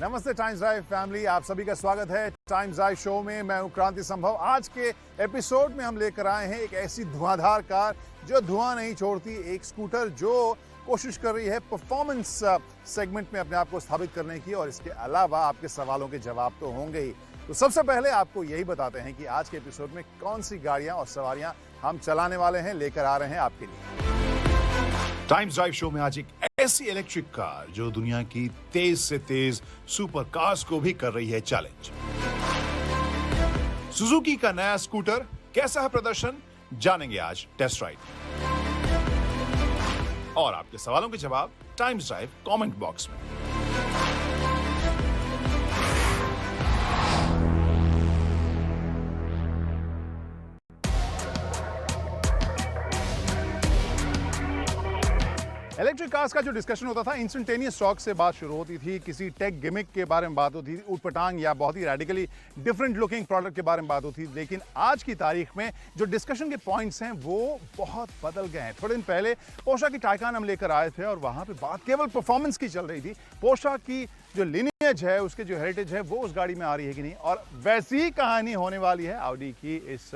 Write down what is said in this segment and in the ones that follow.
नमस्ते times drive family, आप सभी का स्वागत है टाइम्स ड्राइव शो में। मैं हूं क्रांति संभव। आज के एपिसोड में हम लेकर आए हैं एक ऐसी धुआंधार कार जो धुआं नहीं छोड़ती, एक स्कूटर जो कोशिश कर रही है परफॉर्मेंस सेगमेंट में अपने आप को स्थापित करने की, और इसके अलावा आपके सवालों के जवाब तो होंगे ही। तो सबसे पहले आपको यही बताते हैं कि आज के एपिसोड में कौन सी गाड़ियां और सवारियां हम चलाने वाले हैं, लेकर आ रहे हैं आपके लिए। टाइम्स ड्राइव शो में आज एक ऐसी इलेक्ट्रिक कार जो दुनिया की तेज से तेज सुपर कार्स को भी कर रही है चैलेंज। सुजुकी का नया स्कूटर, कैसा है प्रदर्शन, जानेंगे आज टेस्ट राइड। और आपके सवालों के जवाब टाइम्स ड्राइव कमेंट बॉक्स में। इलेक्ट्रिक कार्स का जो डिस्कशन होता था, इंस्टेंटेनियस टॉक से बात शुरू होती थी, किसी टेक गिमिक के बारे में बात होती थी, ऊटपटांग या बहुत ही रेडिकली डिफरेंट लुकिंग प्रोडक्ट के बारे में बात होती थी। लेकिन आज की तारीख में जो डिस्कशन के पॉइंट्स हैं वो बहुत बदल गए हैं। थोड़े दिन पहले पोर्शा की टायकान हम लेकर आए थे और वहां पे बात केवल परफॉर्मेंस की चल रही थी। पोर्शा की जो लिनियज है, उसके जो हेरिटेज है, वो उस गाड़ी में आ रही है कि नहीं, और वैसी ही कहानी होने वाली है ऑडी की इस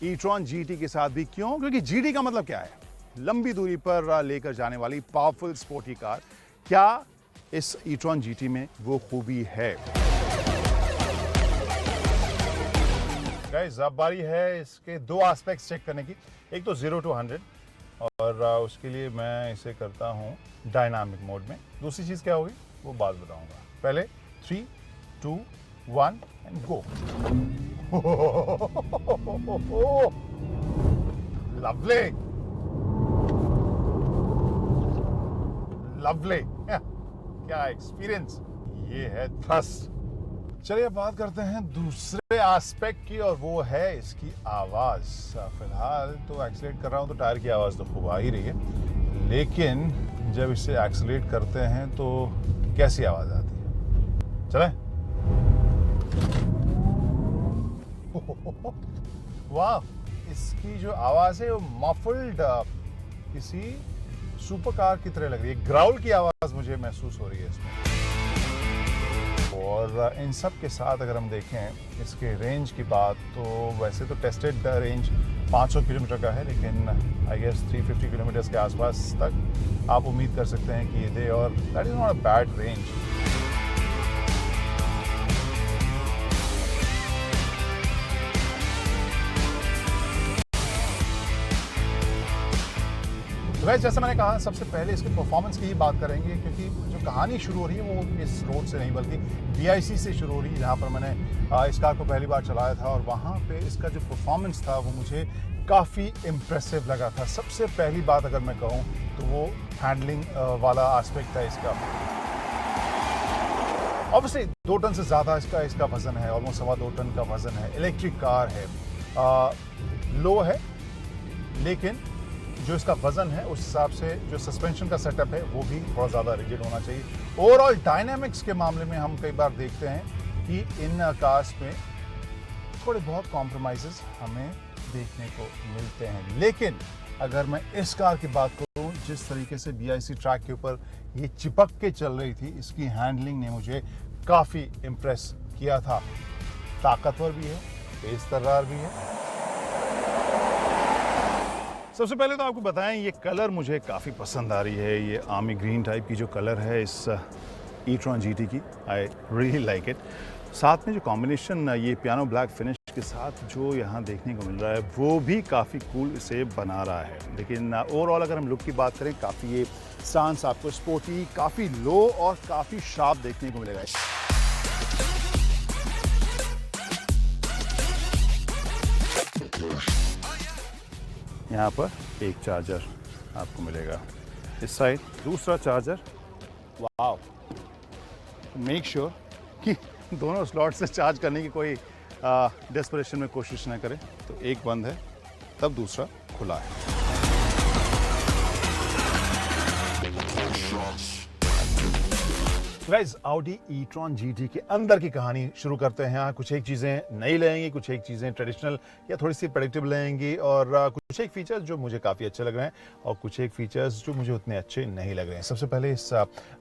ई-ट्रॉन जीटी के साथ भी। क्यों? क्योंकि जीटी का मतलब क्या है? लंबी दूरी पर लेकर जाने वाली पावरफुल स्पोर्टी कार। क्या इस ई-ट्रॉन जीटी में वो खूबी है? गाइस, अब बारी है इसके दो एस्पेक्ट्स चेक करने की। एक तो 0 to 100, और उसके लिए मैं इसे करता हूं डायनामिक मोड में। दूसरी चीज क्या होगी वो बाद बताऊंगा। पहले 3, 2, 1 एंड गो। लवली लवली, क्या एक्सपीरियंस, ये है थ्रस्ट। चलिए अब बात करते हैं दूसरे एस्पेक्ट की, और वो है इसकी आवाज। फिलहाल तो एक्सीलरेट कर रहा हूं तो टायर की आवाज तो खूब आ ही रही है, लेकिन जब इसे एक्सीलरेट करते हैं तो कैसी आवाज आती है। चलें? वाह, इसकी जो आवाज है वो मफल्ड किसी सुपर कार की तरह लग रही है। ग्राउल की आवाज मुझे महसूस हो रही है इसमें। और इन सब के साथ अगर हम देखें इसके रेंज की बात, तो वैसे तो टेस्टेड रेंज 500 किलोमीटर का है, लेकिन आई गेस 350 किलोमीटर के आसपास तक आप उम्मीद कर सकते हैं कि ये दे, और that is not a bad range. वैसे जैसा मैंने कहा, सबसे पहले इसके परफॉर्मेंस की ही बात करेंगे, क्योंकि जो कहानी शुरू हो रही है वो इस रोड से नहीं बल्कि BIC से शुरू हो रही है, जहाँ पर मैंने इस कार को पहली बार चलाया था, और वहाँ पे इसका जो परफॉर्मेंस था वो मुझे काफ़ी इम्प्रेसिव लगा था। सबसे पहली बात अगर मैं कहूँ तो वो हैंडलिंग वाला एस्पेक्ट था इसका। ऑब्वियसली 2 टन से ज़्यादा इसका वज़न है, ऑलमोस्ट 2.25 टन का वज़न है। इलेक्ट्रिक कार है, लो है, लेकिन जो इसका वजन है उस हिसाब से जो सस्पेंशन का सेटअप है वो भी थोड़ा ज़्यादा रिजिड होना चाहिए। ओवरऑल डायनामिक्स के मामले में हम कई बार देखते हैं कि इन कार्स में थोड़े बहुत कॉम्प्रोमाइज़ेस हमें देखने को मिलते हैं। लेकिन अगर मैं इस कार की बात करूं, जिस तरीके से BIC ट्रैक के ऊपर ये चिपक के चल रही थी, इसकी हैंडलिंग ने मुझे काफ़ी इम्प्रेस किया था। ताकतवर भी है, तेज तर्रार भी है। सबसे पहले तो आपको बताएं, ये कलर मुझे काफ़ी पसंद आ रही है। ये आर्मी ग्रीन टाइप की जो कलर है इस ई-ट्रॉन जीटी की, आई रियली लाइक इट। साथ में जो कॉम्बिनेशन ये पियानो ब्लैक फिनिश के साथ जो यहाँ देखने को मिल रहा है वो भी काफ़ी कूल इसे बना रहा है। लेकिन ओवरऑल अगर हम लुक की बात करें, काफ़ी ये स्टांस आपको स्पोर्टी, काफ़ी लो और काफ़ी शार्प देखने को मिलेगा। यहाँ पर एक चार्जर आपको मिलेगा, इस साइड दूसरा चार्जर। वाव, मेक श्योर कि दोनों स्लॉट से चार्ज करने की कोई डेस्परेशन में कोशिश ना करें। तो एक बंद है तब दूसरा खुला है। गाइस, ऑडी ई-ट्रॉन जीटी के अंदर की कहानी शुरू करते हैं। यहाँ कुछ एक चीज़ें नई लेंगे, कुछ एक चीज़ें ट्रेडिशनल या थोड़ी सी प्रेडिक्टेबल लेंगी, और कुछ एक फीचर्स जो मुझे काफ़ी अच्छे लग रहे हैं और कुछ एक फीचर्स जो मुझे उतने अच्छे नहीं लग रहे हैं। सबसे पहले इस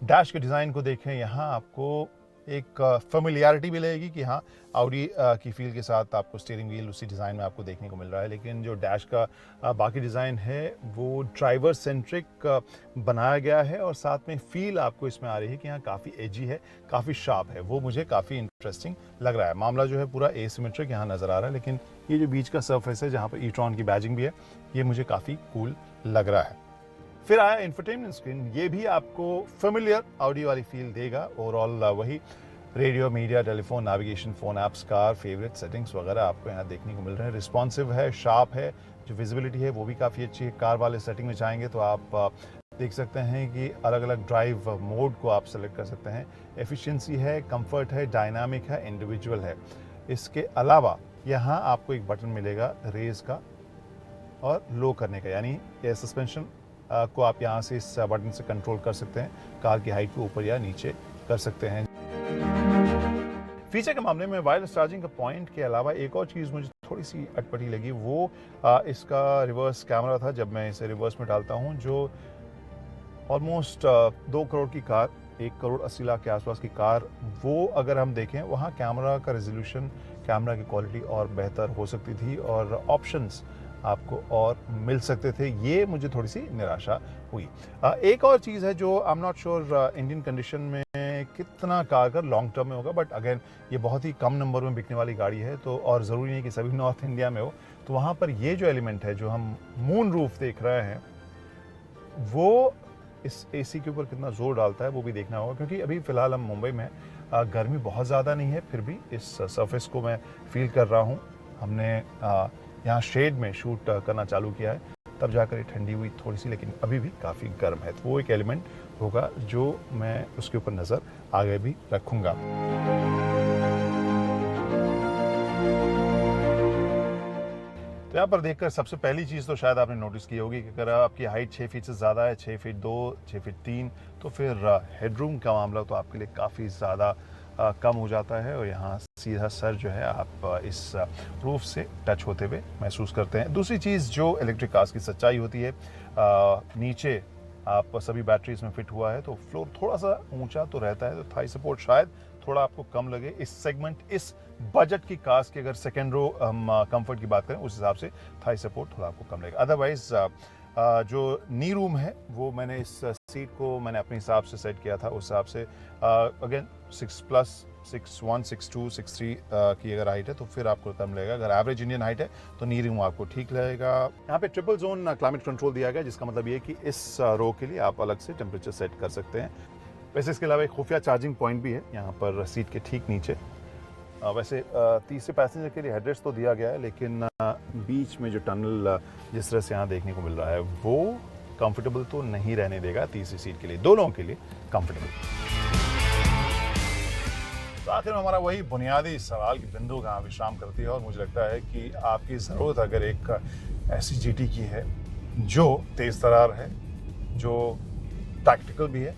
डैश के डिज़ाइन को देखें। यहाँ आपको एक फेमिलियरिटी भी लगेगी कि हाँ ऑडी की फील के साथ आपको स्टीयरिंग व्हील उसी डिज़ाइन में आपको देखने को मिल रहा है। लेकिन जो डैश का बाकी डिज़ाइन है वो ड्राइवर सेंट्रिक बनाया गया है और साथ में फील आपको इसमें आ रही है कि हाँ काफ़ी एजी है, काफ़ी शार्प है। वो मुझे काफ़ी इंटरेस्टिंग लग रहा है। मामला जो है पूरा एसिमेट्रिक यहाँ नज़र आ रहा है, लेकिन ये जो बीच का सरफेस है जहाँ पर ई-ट्रॉन की बैजिंग भी है, ये मुझे काफ़ी कूल लग रहा है। फिर आया इंफोटेनमेंट स्क्रीन। ये भी आपको फेमिलियर ऑडी वाली फील देगा। ओवरऑल वही radio, media, telephone, navigation, phone apps, car, favourite settings वगैरह आपको यहाँ देखने को मिल रहे हैं। रिस्पॉन्सिव है, शार्प है, जो विजिबिलिटी है वो भी काफ़ी अच्छी है। कार वाले सेटिंग में जाएंगे तो आप देख सकते हैं कि अलग अलग ड्राइव मोड को आप सेलेक्ट कर सकते हैं। एफिशिएंसी है, कंफर्ट है, डायनामिक है, इंडिविजुअल है। इसके अलावा यहाँ आपको एक बटन मिलेगा रेज का और लो करने का, यानी एयर सस्पेंशन को आप यहाँ से इस बटन से कंट्रोल कर सकते हैं। कार की हाइट को ऊपर या नीचे कर सकते हैं। फीचर के मामले में वायरलेस चार्जिंग का पॉइंट के अलावा एक और चीज़ मुझे थोड़ी सी अटपटी लगी, वो इसका रिवर्स कैमरा था। जब मैं इसे रिवर्स में डालता हूँ, जो ऑलमोस्ट 2 करोड़ की कार, 1 करोड़ 80 लाख के आसपास की कार, वो अगर हम देखें वहाँ कैमरा का रेजोल्यूशन, कैमरा की क्वालिटी और बेहतर हो सकती थी और ऑप्शंस आपको और मिल सकते थे। ये मुझे थोड़ी सी निराशा हुई। एक और चीज़ है जो I am not sure Indian condition में कितना कारगर लॉन्ग टर्म में होगा, बट अगेन ये बहुत ही कम नंबर में बिकने वाली गाड़ी है, तो और ज़रूरी नहीं कि सभी नॉर्थ इंडिया में हो। तो वहाँ पर ये जो एलिमेंट है जो हम मून रूफ देख रहे हैं, वो इस एसी के ऊपर कितना जोर डालता है वो भी देखना होगा। क्योंकि अभी फ़िलहाल हम मुंबई में गर्मी बहुत ज़्यादा नहीं है, फिर भी इस सरफेस को मैं फील कर रहा हूँ। हमने यहाँ शेड में शूट करना चालू किया है, तब जाकर ये ठंडी हुई थोड़ी सी, लेकिन अभी भी काफ़ी गर्म है। तो वो एक एलिमेंट होगा जो मैं उसके ऊपर नज़र आगे भी रखूँगा। तो यहाँ पर देखकर सबसे पहली चीज़ तो शायद आपने नोटिस की होगी कि अगर आपकी हाइट 6 फीट से ज़्यादा है, 6 फीट 2, 6 फीट 3, तो फिर हेडरूम का मामला तो आपके लिए काफ़ी ज़्यादा कम हो जाता है और यहाँ सीधा सर जो है आप इस रूफ से टच होते हुए महसूस करते हैं। दूसरी चीज़ जो इलेक्ट्रिक कार्स की सच्चाई होती है, नीचे आप सभी बैटरी इसमें फिट हुआ है तो फ्लोर थोड़ा सा ऊंचा तो रहता है, तो थाई सपोर्ट शायद थोड़ा आपको कम लगे। इस सेगमेंट, इस बजट की कार्स की अगर सेकेंड रो हम कंफर्ट की बात करें, उस हिसाब से थाई सपोर्ट थोड़ा आपको कम लगेगा। अदरवाइज जो नी रूम है वो मैंने इस सीट को मैंने अपने हिसाब से सेट किया था, उस हिसाब से अगेन 6+, 6'1", 6'2", 6'3 की अगर हाइट है तो फिर आपको कम लगेगा। अगर एवरेज इंडियन हाइट है तो नी रूम आपको ठीक लगेगा। यहाँ पे ट्रिपल जोन क्लाइमेट कंट्रोल दिया गया, जिसका मतलब ये है कि इस रो के लिए आप अलग से टेम्परेचर सेट कर सकते हैं। वैसे इसके अलावा एक खुफिया चार्जिंग पॉइंट भी है यहाँ पर सीट के ठीक नीचे। वैसे तीसरे पैसेंजर के लिए हेडरेस्ट तो दिया गया है, लेकिन बीच में जो टनल जिस तरह से यहाँ देखने को मिल रहा है वो कंफर्टेबल तो नहीं रहने देगा तीसरी सीट के लिए, दोनों के लिए कंफर्टेबल। तो आखिर में हमारा वही बुनियादी सवाल की बिंदु कहाँ विश्राम करती है, और मुझे लगता है कि आपकी ज़रूरत अगर एक ऐसी जीटी की है जो तेज़ तरार है, जो टैक्टिकल भी है,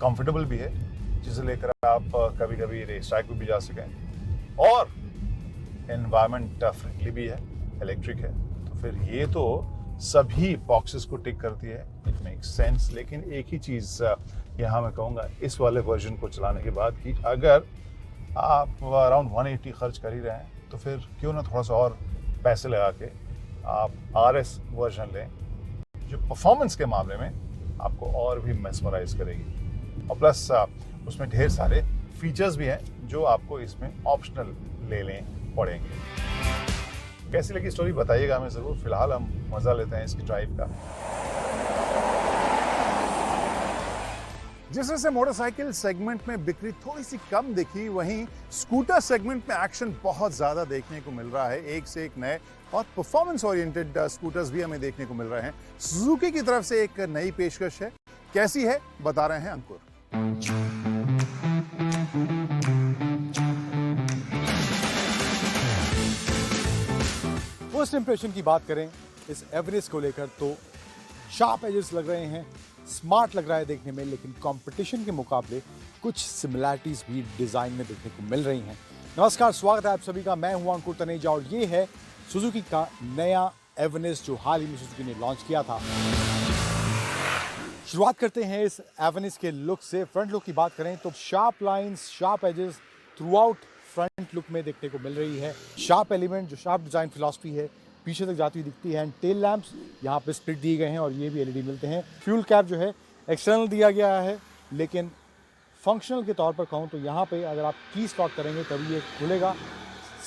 कंफर्टेबल भी है, जिसे लेकर आप कभी कभी रेस ट्रैक पे भी जा सकें और एनवायरनमेंट फ्रेंडली भी है, इलेक्ट्रिक है, तो फिर ये तो सभी बॉक्सेस को टिक करती है। It makes sense. लेकिन एक ही चीज़ यहाँ मैं कहूँगा इस वाले वर्जन को चलाने के बाद कि अगर आप अराउंड 180 खर्च कर ही रहे हैं तो फिर क्यों ना थोड़ा सा और पैसे लगा के आप RS वर्जन लें, जो परफॉर्मेंस के मामले में आपको और भी मेस्मराइज करेगी, और प्लस उसमें ढेर सारे फीचर्स भी हैं जो आपको इसमें ऑप्शनल लेने पड़ेंगे। कैसी लगी स्टोरी बताइएगा हमें ज़रूर। फिलहाल हम मज़ा लेते हैं इसकी ड्राइव का। जिस तरह से मोटरसाइकिल सेगमेंट में बिक्री थोड़ी सी कम दिखी, वहीं स्कूटर सेगमेंट में एक्शन बहुत ज़्यादा देखने को मिल रहा है। एक से एक नए और परफॉर्मेंस ओरिएंटेड स्कूटर्स भी हमें देखने को मिल रहे हैं। सुजुकी की तरफ से एक नई पेशकश है, कैसी है बता रहे हैं अंकुर। फर्स्ट इंप्रेशन की बात करें इस एवरेस्ट को लेकर तो शार्प एजेस लग रहे हैं, स्मार्ट लग रहा है देखने में, लेकिन कंपटीशन के मुकाबले कुछ सिमिलैरिटीज भी डिजाइन में देखने को मिल रही हैं। नमस्कार, स्वागत है आप सभी का। मैं हूं अंकुर तनेजा और ये है सुजुकी का नया एवरेस्ट जो हाल ही में सुजुकी ने लॉन्च किया था। शुरुआत करते हैं इस एवेनिस के लुक से। फ्रंट लुक की बात करें तो sharp lines, sharp edges throughout front look में देखने को मिल रही है। शार्प एलिमेंट, जो शार्प डिज़ाइन फिलॉसफी है, पीछे तक जाती हुई दिखती है। एंड टेल लैंप्स यहाँ पे स्प्लिट दिए गए हैं और ये भी एलईडी मिलते हैं। फ्यूल कैप जो है एक्सटर्नल दिया गया है, लेकिन फंक्शनल के तौर पर कहूँ तो यहाँ पे अगर आप की स्लॉट करेंगे तभी ये खुलेगा।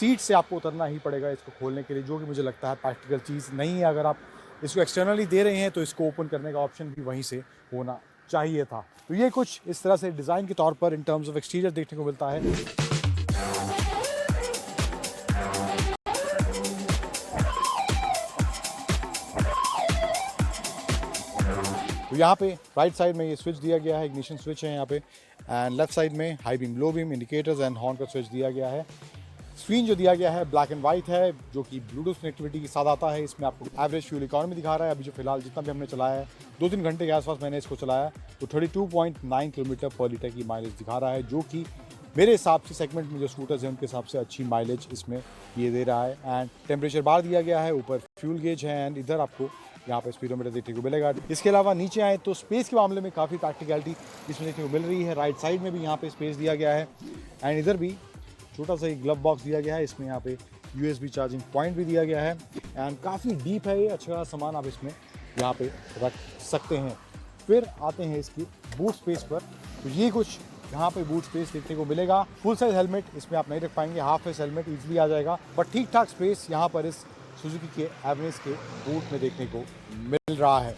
सीट से आपको उतरना ही पड़ेगा इसको खोलने के लिए, जो कि मुझे लगता है प्रैक्टिकल चीज़ नहीं है। अगर आप इसको एक्सटर्नली दे रहे हैं तो इसको ओपन करने का ऑप्शन भी वहीं से होना चाहिए था। तो ये कुछ इस तरह से डिज़ाइन के तौर पर इन टर्म्स ऑफ एक्सटीरियर देखने को मिलता है। तो यहाँ पे राइट साइड में ये स्विच दिया गया है, इग्निशन स्विच है यहाँ पे। एंड लेफ्ट साइड में high beam, low beam, indicators and horn का स्विच दिया गया है। स्क्रीन जो दिया गया है ब्लैक एंड वाइट है, जो कि ब्लूटूथ कनेक्टिविटी के साथ आता है। इसमें आपको एवरेज फ्यूल इकॉनमी दिखा रहा है। अभी जो फिलहाल जितना भी हमने चलाया है, 2-3 घंटे के आसपास मैंने इसको चलाया, तो 32.9 किलोमीटर पर लीटर की माइलेज दिखा रहा है, जो कि मेरे हिसाब से सेगमेंट में जो स्कूटर्स हैं उनके हिसाब से अच्छी माइलेज इसमें ये दे रहा है। एंड टेम्परेचर बार दिया गया है, ऊपर फ्यूल गेज है एंड इधर आपको यहाँ पे स्पीडोमीटर देखने को मिलेगा। इसके अलावा नीचे आए तो स्पेस के मामले में काफ़ी प्रैक्टिकलिटी इसमें देखने को मिल रही है। राइट साइड में भी यहाँ पे स्पेस दिया गया है एंड इधर भी छोटा सा एक ग्लव बॉक्स दिया गया है। इसमें यहाँ पे USB चार्जिंग पॉइंट भी दिया गया है एंड काफ़ी डीप है ये, अच्छा सामान आप इसमें यहाँ पे रख सकते हैं। फिर आते हैं इसकी बूट स्पेस पर, तो ये कुछ यहाँ पे बूट स्पेस देखने को मिलेगा। फुल साइज हेलमेट इसमें आप नहीं रख पाएंगे, हाफ फेस हेलमेट इजीली आ जाएगा, बट ठीक ठाक स्पेस यहाँ पर इस सुजुकी के एवेनिस के बूट में देखने को मिल रहा है।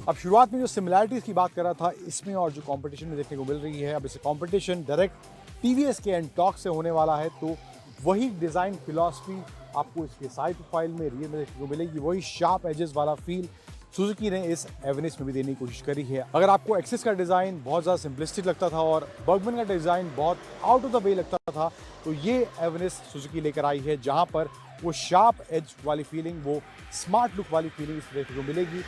अब शुरुआत में जो सिमिलैरिटीज़ की बात कर रहा था इसमें और जो कंपटीशन में देखने को मिल रही है, अब इसे कंपटीशन डायरेक्ट टीवीएस के एनटॉर्क से होने वाला है। तो वही डिज़ाइन फिलॉसफी आपको इसके साइड प्रोफाइल में, रियर में देखने को मिलेगी। वही शार्प एजेस वाला फील सुजुकी ने इस एवेनिस में भी देने की कोशिश करी है। अगर आपको एक्सिस का डिज़ाइन बहुत ज़्यादा सिंपलिस्टिक लगता था और बर्गमैन का डिज़ाइन बहुत आउट ऑफ द वे लगता था, तो ये एवेनिस सुजुकी लेकर आई है, जहाँ पर वो शार्प एज वाली फीलिंग, वो स्मार्ट लुक वाली फीलिंग इस देखने को मिलेगी।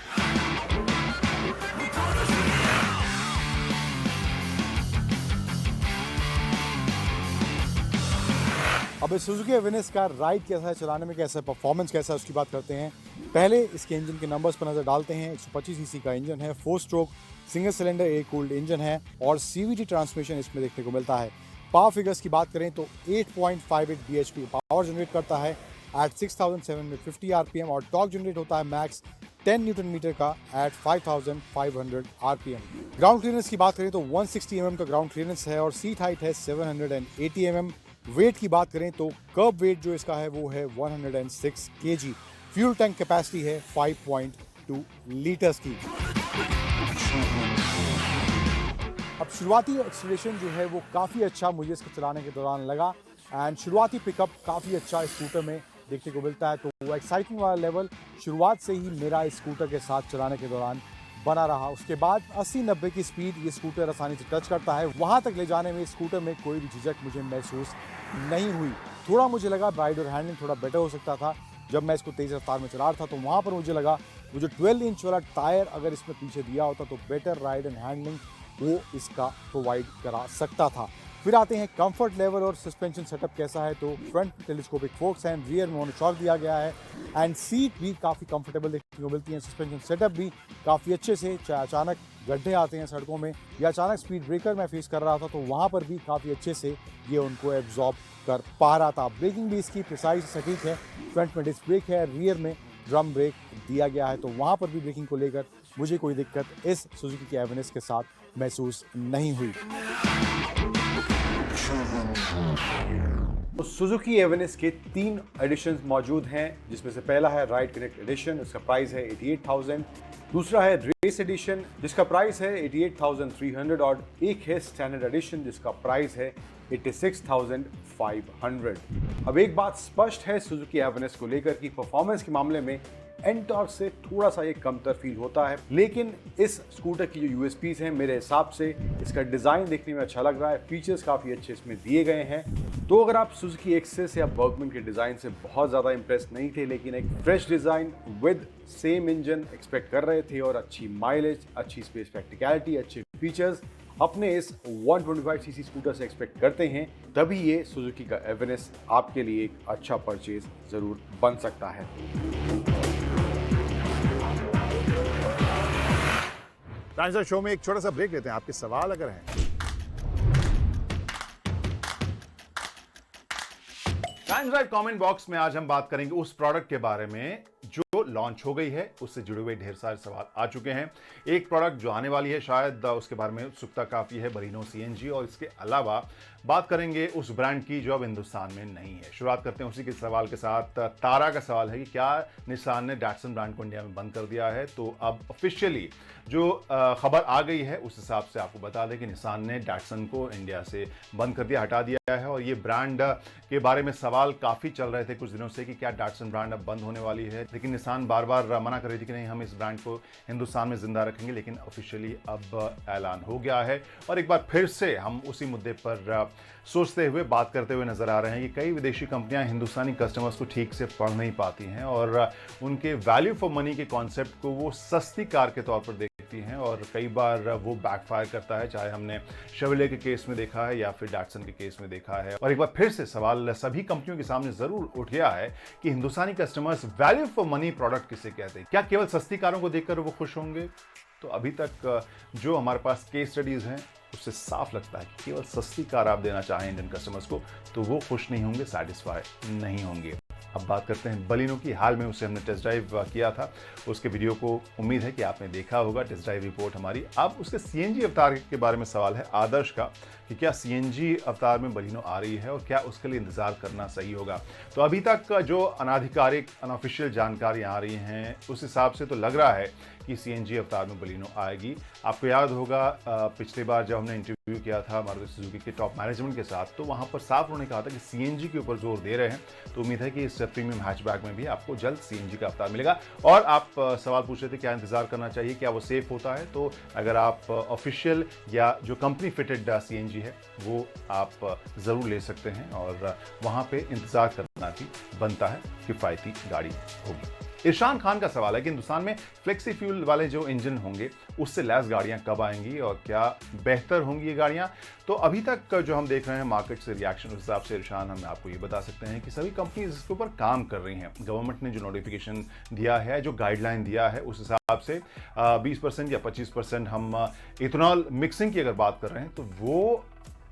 अब इस सुजुकी एवेनिस का राइड कैसा है, चलाने में कैसा है, परफॉर्मेंस कैसा है, उसकी बात करते हैं। पहले इसके इंजन के नंबर्स पर नजर डालते हैं। 125 सीसी का इंजन है, 4 stroke single cylinder air cooled engine है और CVT ट्रांसमिशन इसमें देखने को मिलता है। पावर फिगर्स की बात करें तो 8.58 bhp पावर जनरेट करता है एट 6750 RPM और टॉर्क जनरेट होता है मैक्स 10 न्यूटन मीटर का एट 5500 RPM। ग्राउंड क्लियरेंस की बात करें तो 160 mm का ग्राउंड क्लियरेंस है और सीट हाइट है 780 mm। वेट की बात करें तो कर्ब वेट जो इसका है वो है 106 kg। फ्यूल टैंक कैपेसिटी है 5.2 लीटर्स की। अब शुरुआती एक्सीलरेशन जो है वो काफ़ी अच्छा मुझे इसको चलाने के दौरान लगा एंड शुरुआती पिकअप काफ़ी अच्छा इस स्कूटर में देखने को मिलता है। तो वो एक्साइटिंग वाला लेवल शुरुआत से ही मेरा इस स्कूटर के साथ चलाने के दौरान बना रहा। उसके बाद 80-90 की स्पीड ये स्कूटर आसानी से टच करता है। वहाँ तक ले जाने में इस स्कूटर में कोई भी झिझक मुझे महसूस नहीं हुई। थोड़ा मुझे लगा राइड और हैंडलिंग थोड़ा बेटर हो सकता था जब मैं इसको तेज़ रफ्तार में चला रहा था, तो वहाँ पर मुझे लगा वो जो 12 इंच वाला टायर अगर इसमें पीछे दिया होता तो बेटर राइड एंड हैंडलिंग वो इसका प्रोवाइड करा सकता था। फिर आते हैं कंफर्ट लेवल और सस्पेंशन सेटअप कैसा है। तो फ्रंट में टेलीस्कोपिक फोक्स हैं, रियर में मोनोशॉक दिया गया है एंड सीट भी काफ़ी कंफर्टेबल देखने को मिलती है। सस्पेंशन सेटअप भी काफ़ी अच्छे से, चाहे अचानक गड्ढे आते हैं सड़कों में या अचानक स्पीड ब्रेकर मैं फेस कर रहा था तो वहाँ पर भी काफ़ी अच्छे से ये उनको एब्जॉर्ब कर पा रहा था। ब्रेकिंग भी इसकी प्रिसाइज सटीक है। फ्रंट में डिस्क ब्रेक है, रियर में ड्रम ब्रेक दिया गया है, तो वहाँ पर भी ब्रेकिंग को लेकर मुझे कोई दिक्कत इस सुजुकी के एवेनिस के साथ महसूस नहीं हुई। तो सुजुकी एवेनिस के 3 एडिशंस मौजूद हैं, जिसमें से पहला है राइड कनेक्ट एडिशन, इसका प्राइस है 88,000। दूसरा है रेस एडिशन जिसका प्राइस है 88,300 और एक है स्टैंडर्ड एडिशन जिसका प्राइस है 86,500। अब एक बात स्पष्ट है सुजुकी एवेनिस को लेकर कि परफॉर्मेंस के मामले में एनटॉर्क से थोड़ा सा ये कमतर फील होता है, लेकिन इस स्कूटर की जो यूएसपीज हैं मेरे हिसाब से इसका डिज़ाइन देखने में अच्छा लग रहा है, फीचर्स काफ़ी अच्छे इसमें दिए गए हैं। तो अगर आप सुजुकी एक्सेस या बर्गमैन के डिज़ाइन से बहुत ज़्यादा इंप्रेस नहीं थे, लेकिन एक fresh design with same engine expect कर रहे थे और अच्छी माइलेज, अच्छी स्पेस प्रैक्टिकलिटी, अच्छे फीचर्स, अपने इस 125 सीसी स्कूटर से एक्सपेक्ट करते हैं, तभी ये सुजुकी का एवेरेस्ट आपके लिए एक अच्छा परचेज जरूर बन सकता है। राजस्थान शो में एक छोटा सा ब्रेक लेते हैं। आपके सवाल अगर हैं ड्राइव कमेंट बॉक्स में, आज हम बात करेंगे उस प्रोडक्ट के बारे में जो लॉन्च हो गई है, उससे जुड़े हुए ढेर सारे सवाल आ चुके हैं। एक प्रोडक्ट जो आने वाली है, शायद उसके बारे में उत्सुकता काफी है, बलिनो सीएनजी। और इसके अलावा बात करेंगे उस ब्रांड की जो अब हिंदुस्तान में नहीं है। शुरुआत करते हैं उसी के सवाल के साथ। तारा का सवाल है कि क्या निसान ने डैटसन ब्रांड को इंडिया में बंद कर दिया है? तो अब ऑफिशियली जो खबर आ गई है उस हिसाब से आपको बता दें कि निसान ने डैटसन को इंडिया से बंद कर दिया, हटा दिया है। और ये ब्रांड के बारे में सवाल काफी चल रहे थे कुछ दिनों से कि क्या डैटसन ब्रांड अब बंद होने वाली है, लेकिन निसान बार बार मना कर रही थी कि नहीं, हम इस ब्रांड को हिंदुस्तान में जिंदा रखेंगे। लेकिन ऑफिशियली अब ऐलान हो गया है और एक बार फिर से हम उसी मुद्दे पर सोचते हुए, बात करते हुए नजर आ रहे हैं कि कई विदेशी कंपनियां हिंदुस्तानी कस्टमर्स को ठीक से पढ़ नहीं पाती हैं और उनके वैल्यू फॉर मनी के कॉन्सेप्ट को वो सस्ती कार के तौर पर देखती हैं और कई बार वो बैकफायर करता है, चाहे हमने शेवरले के केस में देखा है या फिर डैटसन के केस में देखा है। और एक बार फिर से सवाल सभी कंपनियों के सामने जरूर उठ गया है कि हिंदुस्तानी customers value for money product किसे कहते हैं? क्या केवल सस्ती कारों को देखकर वो खुश होंगे? तो अभी तक जो हमारे पास केस स्टडीज हैं उससे साफ लगता है कि केवल सस्ती कार आप देना चाहें इंडियन कस्टमर्स को तो वो खुश नहीं होंगे, सेटिस्फाई नहीं होंगे। अब बात करते हैं बलिनो की। हाल में उसे हमने टेस्ट ड्राइव किया था, उसके वीडियो को उम्मीद है कि आपने देखा होगा, टेस्ट ड्राइव रिपोर्ट हमारी। अब उसके सीएनजी अवतार के बारे में सवाल है आदर्श का कि क्या सीएनजी अवतार में बलिनो आ रही है और क्या उसके लिए इंतजार करना सही होगा? तो अभी तक जो अनाधिकारिक अनऑफिशियल जानकारियां आ रही हैं उस हिसाब से तो लग रहा है कि सीएनजी अवतार में बलिनो आएगी। आपको याद होगा पिछली बार जब हमने इंटरव्यू किया था मारुति सुजुकी के टॉप मैनेजमेंट के साथ, तो वहां पर साफ उन्होंने कहा था कि सीएनजी के ऊपर जोर दे रहे हैं। तो उम्मीद है कि इस प्रीमियम हैचबैक में भी आपको जल्द सीएनजी का अवतार मिलेगा। और आप सवाल पूछ रहे थे क्या इंतजार करना चाहिए, क्या वो सेफ होता है? तो अगर आप ऑफिशियल या जो कंपनी फिटेड सीएनजी है वो आप जरूर ले सकते हैं और वहां पे इंतजार करना भी बनता है, किफायती गाड़ी होगी। इरशान खान का सवाल है कि हिंदुस्तान में फ्लेक्सी फ्यूल वाले जो इंजन होंगे उससे लैस गाड़ियां कब आएंगी और क्या बेहतर होंगी ये गाड़ियां? तो अभी तक जो हम देख रहे हैं मार्केट से रिएक्शन, उस हिसाब से इरशान हम आपको ये बता सकते हैं कि सभी कंपनीज इसके ऊपर काम कर रही हैं। गवर्नमेंट ने जो नोटिफिकेशन दिया है, जो गाइडलाइन दिया है, उस हिसाब से 20% या 25% हम इथेनॉल मिक्सिंग की अगर बात कर रहे हैं तो वो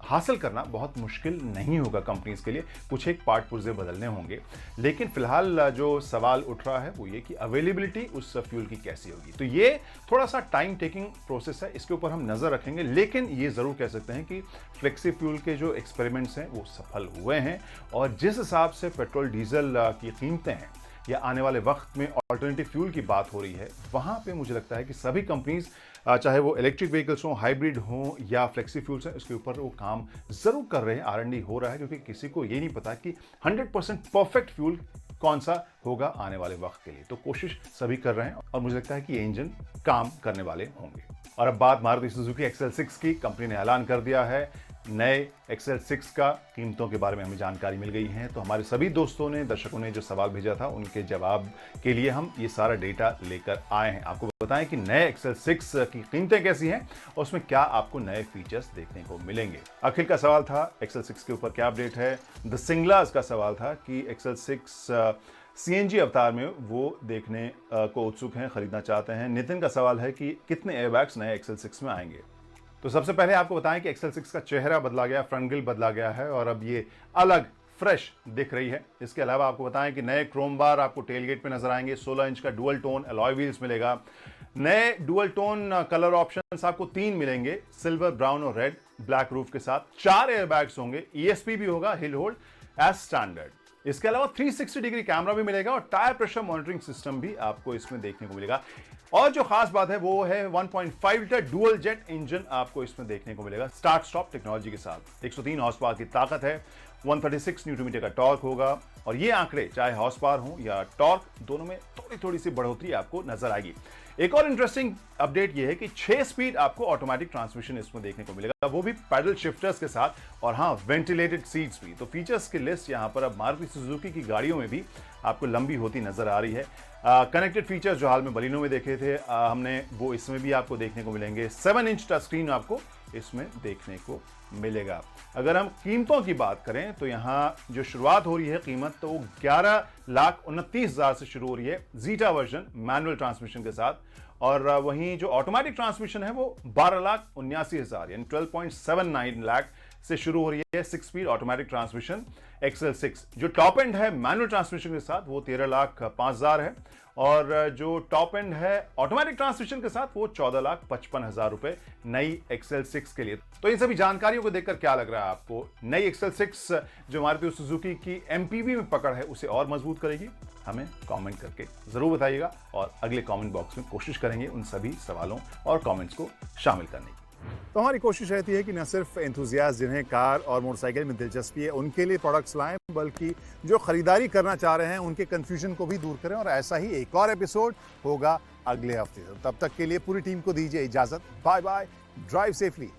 हासिल करना बहुत मुश्किल नहीं होगा कंपनीज के लिए। कुछ एक पार्ट पुर्जे बदलने होंगे, लेकिन फिलहाल जो सवाल उठ रहा है वो ये कि अवेलेबिलिटी उस फ्यूल की कैसी होगी। तो ये थोड़ा सा टाइम टेकिंग प्रोसेस है, इसके ऊपर हम नजर रखेंगे। लेकिन ये जरूर कह सकते हैं कि फ्लेक्सी फ्यूल के जो एक्सपेरिमेंट्स हैं वो सफल हुए हैं और जिस हिसाब से पेट्रोल डीजल की कीमतें हैं या आने वाले वक्त में ऑल्टरनेटिव फ्यूल की बात हो रही है, वहां पे मुझे लगता है कि सभी कंपनीज, चाहे वो इलेक्ट्रिक व्हीकल्स हों, हाइब्रिड हों या फ्लेक्सी फ्यूल्स हैं, उसके ऊपर वो काम जरूर कर रहे हैं। R&D हो रहा है क्योंकि किसी को ये नहीं पता कि 100% परफेक्ट फ्यूल कौन सा होगा आने वाले वक्त के लिए। तो कोशिश सभी कर रहे हैं और मुझे लगता है कि ये इंजन काम करने वाले होंगे। और अब बात मारुति सुजुकी XL6 की। कंपनी ने ऐलान कर दिया है नए XL6 का कीमतों के बारे में हमें जानकारी मिल गई है। तो हमारे सभी दोस्तों ने, दर्शकों ने जो सवाल भेजा था उनके जवाब के लिए हम ये सारा डेटा लेकर आए हैं। आपको बताएं कि नए XL6 की कीमतें कैसी हैं और उसमें क्या आपको नए फीचर्स देखने को मिलेंगे। अखिल का सवाल था XL6 के ऊपर क्या अपडेट है। द सिंगलास का सवाल था कि XL6 सीएनजी अवतार में वो देखने को उत्सुक हैं, खरीदना चाहते हैं। नितिन का सवाल है कि कितने एयरबैग्स नए XL6 में आएंगे। तो सबसे पहले आपको बताएं कि XL6 का चेहरा बदला गया, फ्रंट ग्रिल बदला गया है और अब ये अलग फ्रेश दिख रही है। इसके अलावा आपको बताएं कि नए क्रोम बार आपको टेलगेट पे नजर आएंगे। 16 इंच का डुअल टोन अलॉय व्हील्स मिलेगा। नए डुअल टोन कलर ऑप्शंस आपको 3 मिलेंगे, सिल्वर, ब्राउन और रेड, ब्लैक रूफ के साथ। 4 एयरबैग्स होंगे, ESP भी होगा, हिल होल्ड एज स्टैंडर्ड। इसके अलावा 360 डिग्री कैमरा भी मिलेगा और टायर प्रेशर मॉनिटरिंग सिस्टम भी आपको इसमें देखने को मिलेगा। और जो खास बात है वो है 1.5 लीटर डुअल जेट इंजन आपको इसमें देखने को मिलेगा स्टार्ट स्टॉप टेक्नोलॉजी के साथ। 103 हॉर्स पावर की ताकत है, 136 न्यूटन मीटर का टॉर्क होगा और ये आंकड़े चाहे हॉर्स पावर हो या टॉर्क, दोनों में थोड़ी सी बढ़ोतरी आपको नजर आएगी। एक और इंटरेस्टिंग अपडेट ये है कि 6 स्पीड आपको ऑटोमेटिक ट्रांसमिशन इसमें देखने को मिलेगा, वो भी पैडल शिफ्टर्स के साथ और हाँ वेंटिलेटेड सीट्स भी। तो फीचर्स की लिस्ट यहाँ पर अब मारुति सुजुकी की गाड़ियों में भी आपको लंबी होती नजर आ रही है। कनेक्टेड फीचर्स जो हाल में बलिनो में देखे थे हमने, वो इसमें भी आपको देखने को मिलेंगे। 7 इंच टच स्क्रीन आपको इसमें देखने को मिलेगा। अगर हम कीमतों की बात करें तो यहाँ जो शुरुआत हो रही है कीमत, तो 11,29,000 से शुरू हो रही है जीटा वर्जन मैनुअल ट्रांसमिशन के साथ, और वहीं जो ऑटोमेटिक ट्रांसमिशन है वो 12,79,000 यानी 12.79 लाख से शुरू हो रही है 6 स्पीड ऑटोमेटिक ट्रांसमिशन XL6। जो टॉप एंड है मैनुअल ट्रांसमिशन के साथ वो 13,05,000 है, और जो टॉप एंड है ऑटोमेटिक ट्रांसमिशन के साथ वो 14,55,000 रुपए नई XL6 के लिए। तो इन सभी जानकारियों को देखकर क्या लग रहा है आपको? नई XL6 जो मारुति सुजुकी की MPV में पकड़ है उसे और मजबूत करेगी? हमें कमेंट करके जरूर बताइएगा, और अगले कमेंट बॉक्स में कोशिश करेंगे उन सभी सवालों और कमेंट्स को शामिल करने की। तो हमारी कोशिश रहती है कि न सिर्फ एंथुजियास्ट जिन्हें कार और मोटरसाइकिल में दिलचस्पी है उनके लिए प्रोडक्ट्स लाएं, बल्कि जो खरीदारी करना चाह रहे हैं उनके कंफ्यूजन को भी दूर करें। और ऐसा ही एक और एपिसोड होगा अगले हफ्ते। तब तक के लिए पूरी टीम को दीजिए इजाजत। Bye bye, drive safely.